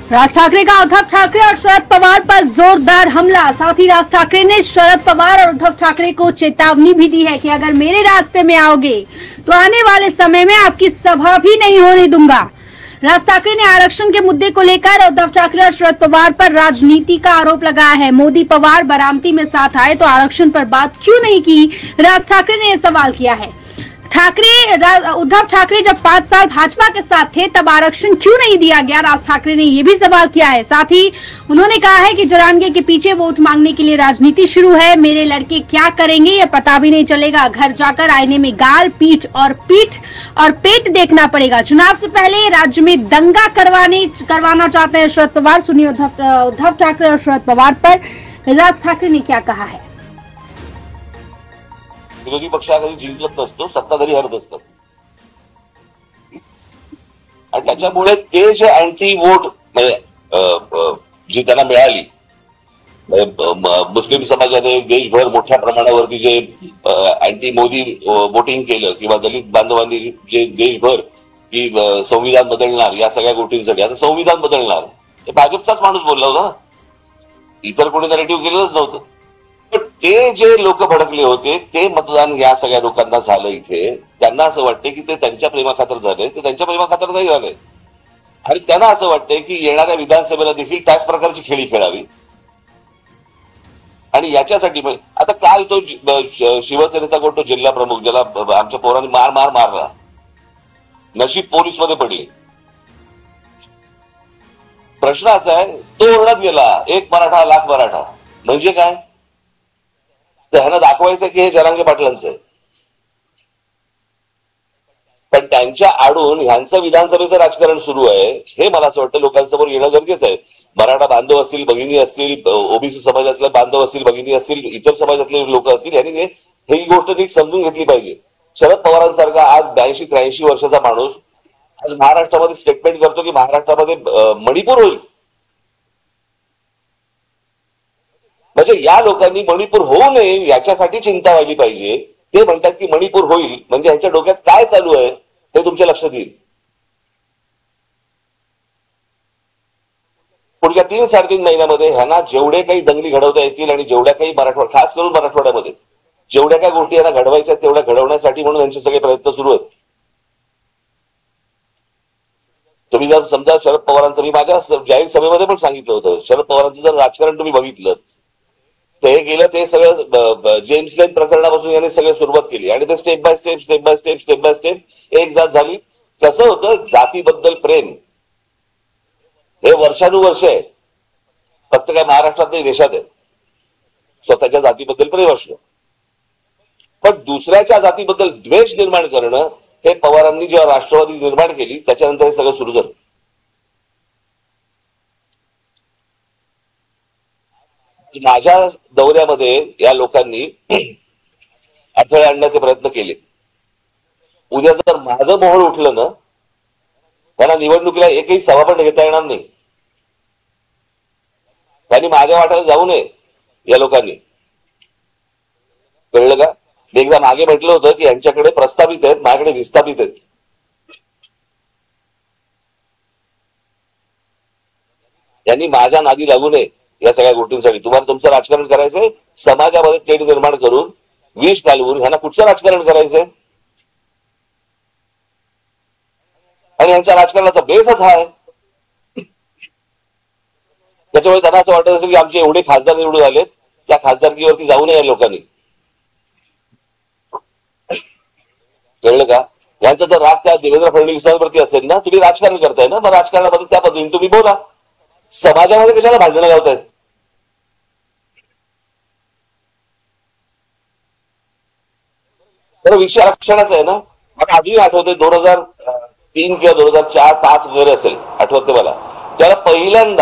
राज ठाकरे का उद्धव ठाकरे और शरद पवार पर जोरदार हमला। साथ ही राज ठाकरे ने शरद पवार और उद्धव ठाकरे को चेतावनी भी दी है कि अगर मेरे रास्ते में आओगे तो आने वाले समय में आपकी सभा भी नहीं होने दूंगा। राज ठाकरे ने आरक्षण के मुद्दे को लेकर उद्धव ठाकरे और शरद पवार पर राजनीति का आरोप लगाया है। मोदी पवार बारामती में साथ आए तो आरक्षण पर बात क्यों नहीं की, राज ठाकरे ने यह सवाल किया है। उद्धव ठाकरे जब 5 साल भाजपा के साथ थे तब आरक्षण क्यों नहीं दिया गया, राज ठाकरे ने यह भी सवाल किया है। साथ ही उन्होंने कहा है कि जोरानगे के पीछे वोट मांगने के लिए राजनीति शुरू है। मेरे लड़के क्या करेंगे ये पता भी नहीं चलेगा। घर जाकर आईने में गाल, पीठ और पेट देखना पड़ेगा। चुनाव से पहले राज्य में दंगा करवाना चाहते हैं शरद पवार। सुनिए उद्धव ठाकरे और शरद पवार पर राज ठाकरे ने क्या कहा है। विरोधी पक्षाकडे जिंकत नसतो, सत्ताधारी हरत असतात आणि त्याच्यामुळे ते जे अँटी वोट जी त्यांना मिळाली, मुस्लिम समाजाने देशभर मोठ्या प्रमाणावरती जे अँटी मोदी वोटिंग केलं किंवा दलित बांधवांनी जे देशभर की संविधान बदलणार या सगळ्या गोष्टींसाठी, आता संविधान बदलणार हे भाजपचाच माणूस बोलला होता, इतर कोणी नॅरेटिव्ह केलेलंच नव्हतं। पण ते जे लोक भडकले होते ते मतदान या सगळ्या लोकांना झालं इथे, त्यांना असं वाटतंय की ते त्यांच्या प्रेमाखातर झालंय, ते त्यांच्या प्रेमाखातर नाही झालंय आणि त्यांना असं वाटतंय की येणाऱ्या विधानसभेला देखील त्याच प्रकारची खेळी खेळावी। आणि याच्यासाठी आता काल तो शिवसेनेचा कोण तो जिल्हा प्रमुख ज्याला आमच्या पोरांनी मारला, नशीब पोलीस मध्ये पडले। प्रश्न असा आहे, तो ओरडत गेला 1 मराठा लाख मराठा, म्हणजे काय? ह्यांना दाखवायचं की हे जरांगे पाटलांचं आहे, पण त्यांच्या आडून ह्यांचं विधानसभेचं राजकारण सुरू आहे हे मला असं वाटतं लोकांसमोर येणं गरजेचं आहे। मराठा बांधव असतील, भगिनी असतील, ओबीसी समाजातले बांधव असतील, भगिनी असतील, इतर समाजातले लोक असतील, यांनी ही गोष्ट नीट समजून घेतली पाहिजे। शरद पवारांसारखा आज 82-83 वर्षाचा माणूस आज महाराष्ट्रामध्ये स्टेटमेंट करतो की महाराष्ट्रामध्ये मणिपूर होईल, म्हणजे या लोकांनी मणिपूर होऊ नये याच्यासाठी चिंता व्हायला पाहिजे। ते म्हणतात की मणिपूर होईल म्हणजे यांच्या डोक्यात काय चालू आहे हे तुमच्या लक्षात येईल। पुढच्या 3-3.5 महिन्यामध्ये ह्यांना जेवढे काही दंगली घडवता येतील आणि जेवढ्या काही खास करून मराठवाड्यामध्ये जेवढ्या काही गोष्टी यांना घडवायच्या तेवढ्या घडवण्यासाठी म्हणून यांचे सगळे प्रयत्न सुरू आहेत। तुम्ही जर समजा शरद पवारांचं, मी माझ्या जाहीर सभेमध्ये पण सांगितलं होतं, शरद पवारांचं जर राजकारण तुम्ही बघितलं ते हे गेलं, ते सगळं जेम्स लेन प्रकरणापासून यांनी सगळं सुरुवात केली आणि ते स्टेप बाय स्टेप एक जात झाली। कसं होतं, जातीबद्दल प्रेम हे वर्षानुवर्ष आहे, फक्त काय महाराष्ट्रात नाही देशात आहे, स्वतःच्या जातीबद्दल प्रेम असणं, पण दुसऱ्याच्या जातीबद्दल द्वेष निर्माण करणं हे पवारांनी जेव्हा राष्ट्रवादी निर्माण केली त्याच्यानंतर हे सगळं सुरू झालं। माझ्या दौऱ्यामध्ये या लोकांनी अडथळे आणण्याचे प्रयत्न केले। उद्या जर माझं मोहोळ उठलं ना, त्यांना निवडणुकीला एकही सभा पण घेता येणार नाही। त्यांनी माझ्या वाट्याला जाऊ नये या लोकांनी, कळलं का? एकदा मागे म्हटलं होतं की यांच्याकडे प्रस्थापित आहेत, माझ्याकडे विस्थापित आहेत। यांनी माझ्या नादी लागू नये या सगळ्या गोष्टींसाठी। तुम्हाला तुमचं राजकारण करायचंय, समाजामध्ये तेढ निर्माण करून विष घालवून ह्यांना कुठचं राजकारण करायचंय? आणि यांच्या राजकारणाचा बेसच हा आहे। त्याच्यामुळे त्यांना असं वाटत असेल की आमचे एवढे खासदार निवडून आलेत, त्या खासदारकीवरती जाऊ नये या लोकांनी, कळलं का? यांचा जर राग त्या देवेंद्र फडणवीसांवरती असेल ना, तुम्ही राजकारण करताय ना, मग राजकारणामध्ये त्या पद्धतीने तुम्ही बोला, समाजामध्ये कशाला भांडणं लावतायत? तर विषय आरक्षणाचा आहे ना, मला अजूनही आठवतंय 2003 किंवा 2004-2005 वगैरे असेल, आठवत मला, त्याला पहिल्यांदा